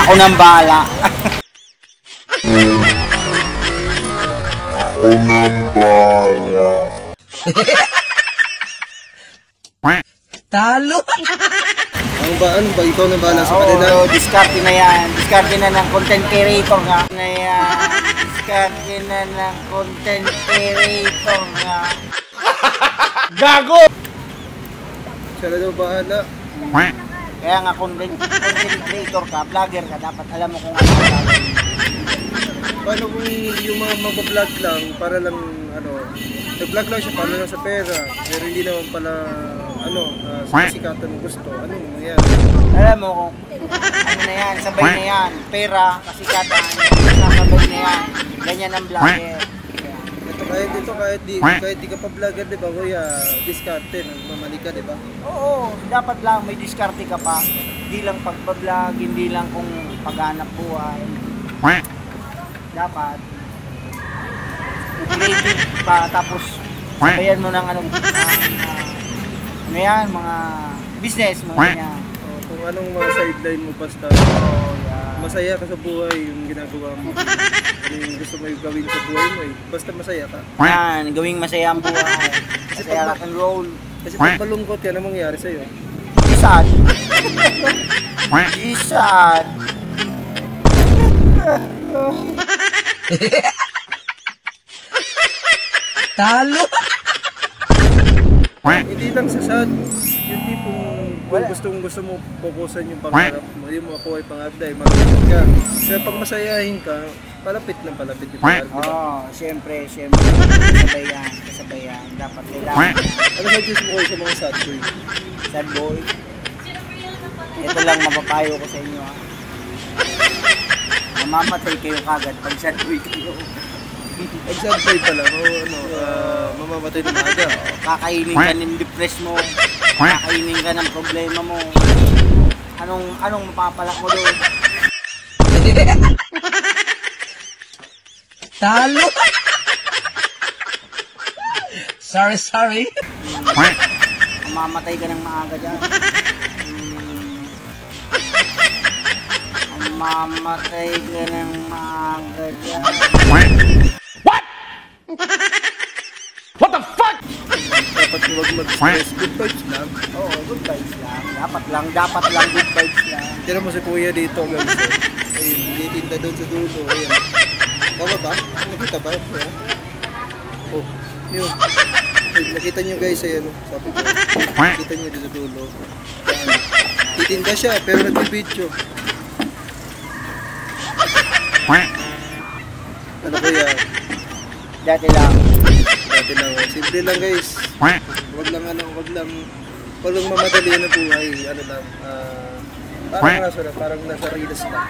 Ako nang bahala. Ako nang bahala. Talo. Ano ba? Ikaw na bahala sa kanila? Oo, diskarte na yan. Diskarte na ng content creator nga. Na yan. Diskarte na ng content creator nga. Gago! Siya na daw bahala. Kaya nga content creator ka, vlogger ka, dapat alam mo kung ano gagawin. Paano kung yung mga mag-vlog lang, para lang, nag-vlog lang siya para lang sa pera, pero hindi naman pala, sa kasikatan mo gusto, ano yan? Alam mo kung ano na yan, sabay na yan, pera, kasikatan, sabay na yan, ganyan ang vlogger. Kahit di ka pa vlogger, di ba, kuya, diskarte, nagmamali ka, di ba? Oo, dapat lang may diskarte ka pa, hindi lang pagpa-vlog, hindi lang kung paghanap buhay. Dapat creative pa, tapos sabayan mo ng mga business, mga ganyan. Kung anong mga sideline mo basta masaya ka sa buhay yung ginagawa mo. Ano yung gusto mo yung gawin sa buhay mo eh. Basta masaya ka. Yan, gawing masaya ang buhay. Masaya rock and roll. Kasi pag malungkot yan, anong mangyari sa'yo? Isad. Isad. Talo. Hindi lang sa sad. Yung tipong gusto mo fokusan yung pangarap mo. Yung makuha yung pangarap magaling ka. Kasi pag masayahin ka, palapit yung pangarap. Oo, siyempre. Kasabay yan. Dapat kailangan. Ano suggest mo sa mga sad boy? Sad boy. Ito lang mapapayo ko sa inyo ha. Mamamatay kayo kagad pag sad boy kayo. Pag sad boy pala, mamamatay na maaga. Kakainin ka ng depress mo. Kakainin ka ng problema mo. Anong mapapalak mo doon? Talo. Sorry. Mamamatay ka ng maaga dyan. Mamamatay ka ng maaga dyan. What? What the fuck? Dapat huwag mag-stress. Good vibes lang. Oo, good vibes lang. Dapat lang good vibes lang. Tira mo si kuya dito, guys. Ayun, hindi tinda doon sa dulo. Ayun. Tama ba? Nakita ba? Ayan. Oh, yun. Ay, nakita nyo guys, ayan. Sabi ko, nakita nyo doon sa dulo. Ayan. Titinda siya, pero nagbibidyo. Ano kuya? Dati lang. Simple lang guys. Wag lang mamadali na buhay. Ano lang, parang nasa reels lang.